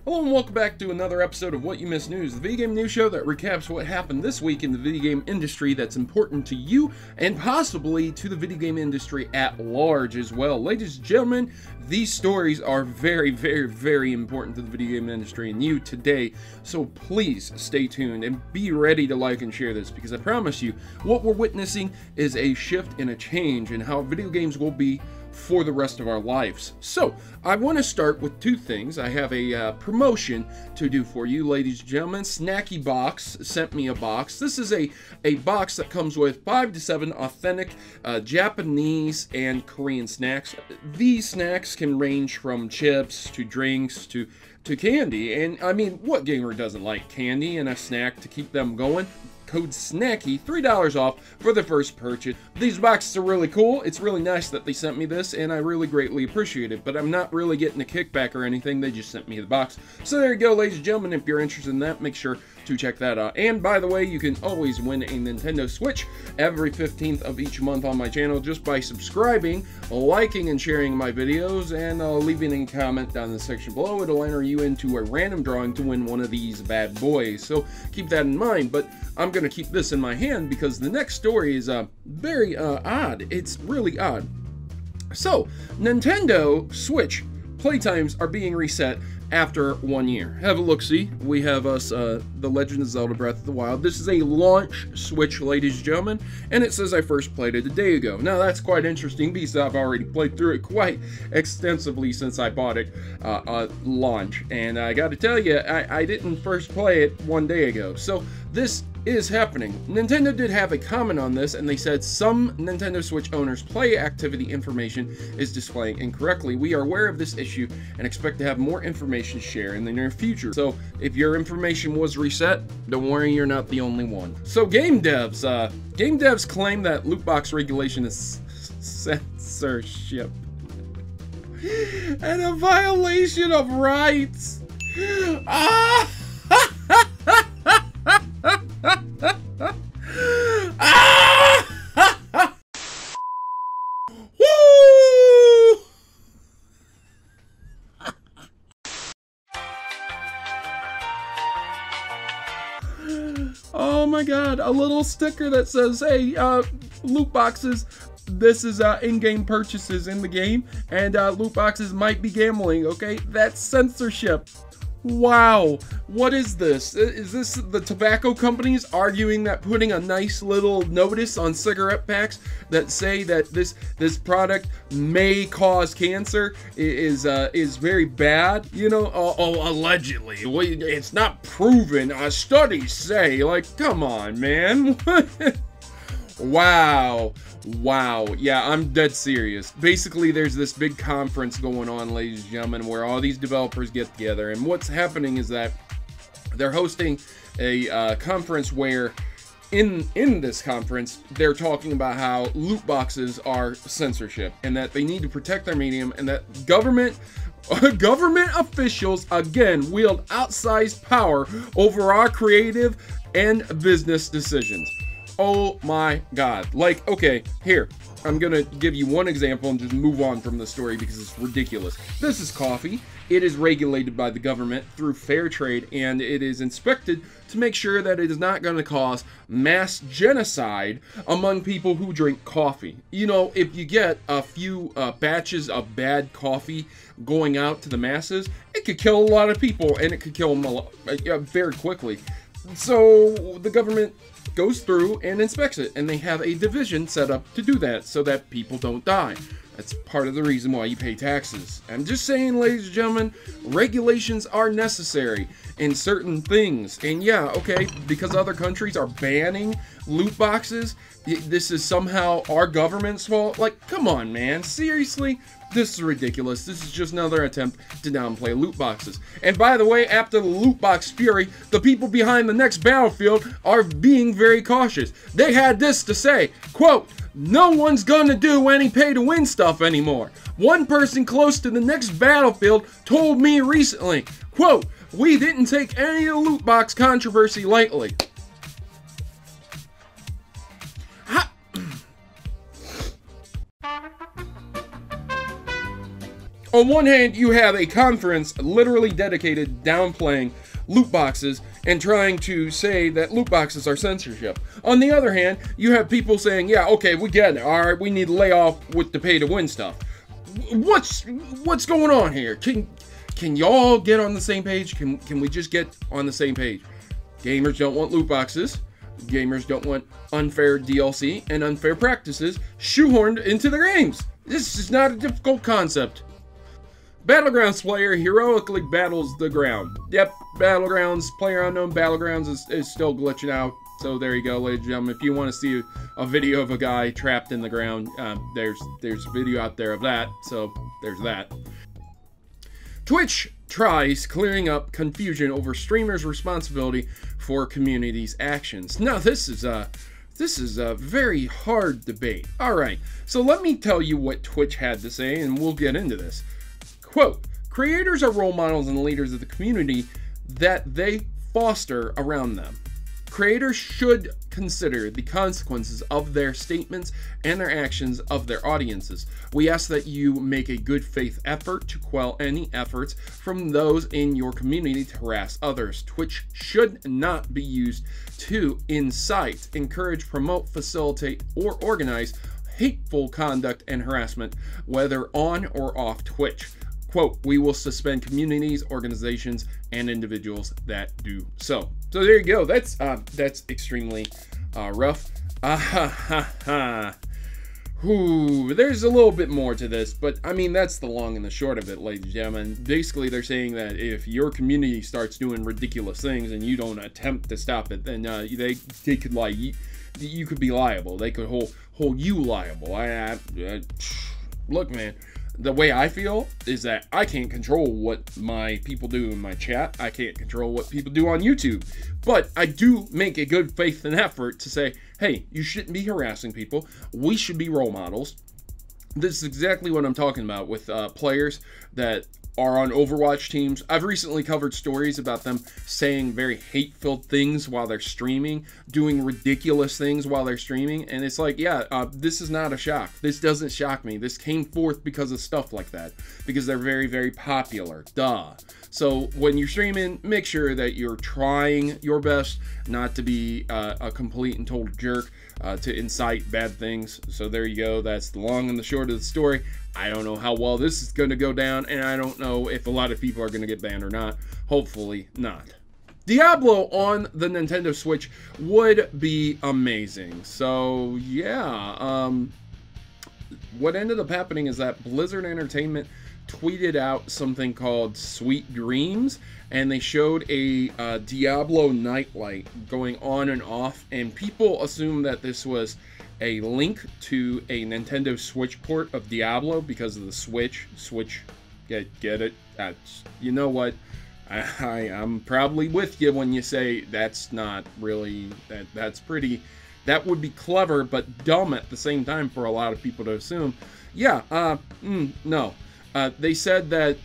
Hello and welcome back to another episode of What You Missed News, the video game news show that recaps what happened this week in the video game industry that's important to you and possibly to the video game industry at large as well. Ladies and gentlemen, these stories are very, very important to the video game industry and you today, so please stay tuned and be ready to like and share this, because I promise you, what we're witnessing is a shift and a change in how video games will be for the rest of our lives. So I want to start with two things. I have a promotion to do for you, ladies and gentlemen. Snacky Box sent me a box. This is a box that comes with 5 to 7 authentic Japanese and Korean snacks. These snacks can range from chips to drinks to candy, and I mean, what gamer doesn't like candy and a snack to keep them going? Code SNACKY, $3 off for the first purchase. These boxes are really cool. It's really nice that they sent me this, and I really greatly appreciate it, but I'm not really getting a kickback or anything. They just sent me the box. So there you go, ladies and gentlemen. If you're interested in that, make sure to check that out. And by the way, you can always win a Nintendo Switch every 15th of each month on my channel just by subscribing, liking and sharing my videos, and leaving a comment down in the section below. It'll enter you into a random drawing to win one of these bad boys. So keep that in mind, but I'm going to keep this in my hand because the next story is very odd. It's really odd. So, Nintendo Switch playtimes are being reset after 1 year. Have a look-see. We have us, The Legend of Zelda Breath of the Wild. This is a launch Switch, ladies and gentlemen, and it says I first played it a day ago. Now, that's quite interesting because I've already played through it quite extensively since I bought it launch. And I gotta tell you, I didn't first play it 1 day ago. So, this is happening. Nintendo did have a comment on this, and they said some Nintendo Switch owners' play activity information is displaying incorrectly. We are aware of this issue and expect to have more information shared in the near future. So if your information was reset, don't worry, you're not the only one. So game devs claim that loot box regulation is censorship and a violation of rights. Oh my god, a little sticker that says, hey, loot boxes, this is in-game purchases in the game, and loot boxes might be gambling, okay? That's censorship. Wow, what is this? Is this the tobacco companies arguing that putting a nice little notice on cigarette packs that say that this product may cause cancer is very bad? You know, allegedly. It's not proven. Studies say, like, come on, man. Wow, yeah, I'm dead serious. Basically, there's this big conference going on, ladies and gentlemen, where all these developers get together, and what's happening is that they're hosting a conference where in this conference, they're talking about how loot boxes are censorship, and that they need to protect their medium, and that government officials, again, wield outsized power over our creative and business decisions. Oh my god. Like, okay, here, I'm gonna give you one example and just move on from the story because it's ridiculous. This is coffee. It is regulated by the government through fair trade, and it is inspected to make sure that it is not going to cause mass genocide among people who drink coffee. You know, if you get a few batches of bad coffee going out to the masses, it could kill a lot of people, and it could kill them very quickly. So the government goes through and inspects it, and they have a division set up to do that so that people don't die. That's part of the reason why you pay taxes. I'm just saying, ladies and gentlemen, regulations are necessary in certain things. And yeah, okay, because other countries are banning loot boxes, this is somehow our government's fault? Like, come on, man, seriously? This is ridiculous. This is just another attempt to downplay loot boxes. And by the way, after the loot box fury, the people behind the next Battlefield are being very cautious. They had this to say, quote, "No one's gonna do any pay-to-win stuff anymore. One person close to the next Battlefield told me recently, quote, we didn't take any of the loot box controversy lightly." On one hand, you have a conference literally dedicated downplaying loot boxes and trying to say that loot boxes are censorship. On the other hand, you have people saying, yeah, okay, we get it. All right, we need to lay off with the pay to win stuff. What's going on here? Can y'all get on the same page? Can we just get on the same page? Gamers don't want loot boxes. Gamers don't want unfair DLC and unfair practices shoehorned into their games. This is not a difficult concept. Battlegrounds player heroically battles the ground. Yep, Battlegrounds, player unknown Battlegrounds is still glitching out. So there you go, ladies and gentlemen. If you want to see a video of a guy trapped in the ground, there's a video out there of that. So there's that. Twitch tries clearing up confusion over streamers' responsibility for community's actions. Now this is a very hard debate. All right, so let me tell you what Twitch had to say, and we'll get into this. Quote, creators are role models and leaders of the community that they foster around them. Creators should consider the consequences of their statements and their actions of their audiences. We ask that you make a good faith effort to quell any efforts from those in your community to harass others. Twitch should not be used to incite, encourage, promote, facilitate, or organize hateful conduct and harassment, whether on or off Twitch. Quote, we will suspend communities, organizations, and individuals that do so. So there you go. That's extremely rough. Ooh, there's a little bit more to this, but I mean, that's the long and the short of it, ladies and gentlemen. Basically, they're saying that if your community starts doing ridiculous things and you don't attempt to stop it, then they could you could be liable. They could hold you liable. Look, man. The way I feel is that I can't control what my people do in my chat. I can't control what people do on YouTube. But I do make a good faith and effort to say, hey, you shouldn't be harassing people. We should be role models. This is exactly what I'm talking about with players that are on Overwatch teams. I've recently covered stories about them saying very hate-filled things while they're streaming, doing ridiculous things while they're streaming, and it's like, yeah, this is not a shock. This doesn't shock me. This came forth because of stuff like that, because they're very, very popular. Duh. So when you're streaming, make sure that you're trying your best not to be a complete and total jerk, to incite bad things. So there you go. That's the long and the short of the story. I don't know how well this is going to go down, and I don't know if a lot of people are going to get banned or not. Hopefully not. Diablo on the Nintendo Switch would be amazing. So yeah, what ended up happening is that Blizzard Entertainment tweeted out something called Sweet Dreams, and they showed a Diablo nightlight going on and off, and people assumed that this was a link to a Nintendo Switch port of Diablo because of the Switch. Get it? You know what? I'm probably with you when you say that's not really, that's pretty, that would be clever but dumb at the same time for a lot of people to assume. Yeah, no. They said that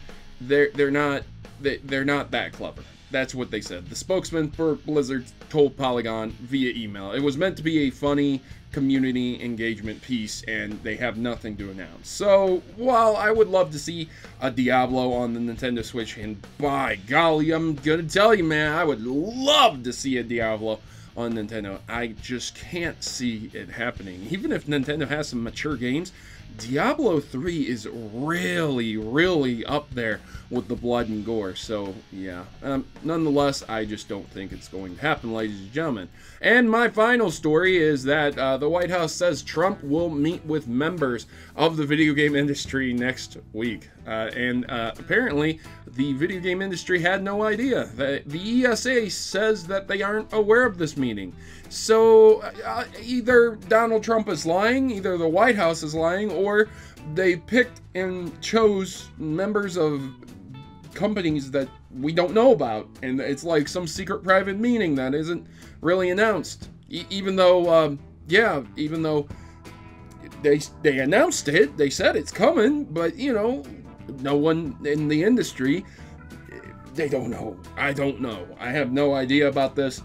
they're not that clever. That's what they said. The spokesman for Blizzard told Polygon via email. It was meant to be a funny community engagement piece, and they have nothing to announce. So, while I would love to see a Diablo on the Nintendo Switch, and by golly, I'm gonna tell you, man, I would love to see a Diablo on Nintendo. I just can't see it happening. Even if Nintendo has some mature games, Diablo 3 is really, really up there with the blood and gore. So, yeah. Nonetheless, I just don't think it's going to happen, ladies and gentlemen. And my final story is that the White House says Trump will meet with members of the video game industry next week. Apparently, the video game industry had no idea. The ESA says that they aren't aware of this meeting. So, either Donald Trump is lying, either the White House is lying, or they picked and chose members of companies that we don't know about, and it's like some secret private meeting that isn't really announced. Even though they announced it, they said it's coming, but you know, no one in the industry, they don't know. I don't know. I have no idea about this.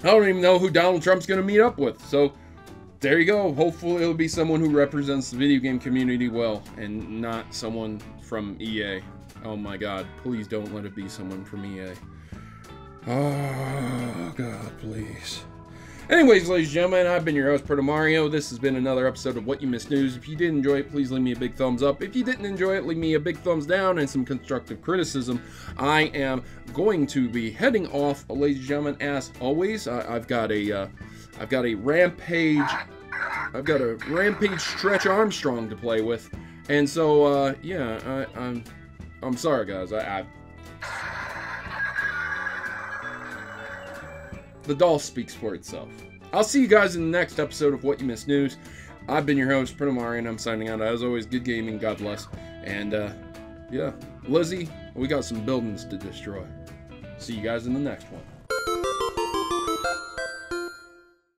I don't even know who Donald Trump's going to meet up with. So, there you go. Hopefully it'll be someone who represents the video game community well, and not someone from EA. Oh my god, please don't let it be someone from EA. Oh god, please. Anyways, ladies and gentlemen, I've been your host, Protomario. This has been another episode of What You Missed News. If you did enjoy it, please leave me a big thumbs up. If you didn't enjoy it, leave me a big thumbs down and some constructive criticism. I am going to be heading off, ladies and gentlemen. As always, I've got a rampage. I've got a rampage Stretch Armstrong to play with, and so yeah, I'm sorry, guys. The doll speaks for itself. I'll see you guys in the next episode of What You Missed News. I've been your host, Protomario, and I'm signing out. As always, good gaming, God bless. And, yeah, Lizzie, we got some buildings to destroy. See you guys in the next one.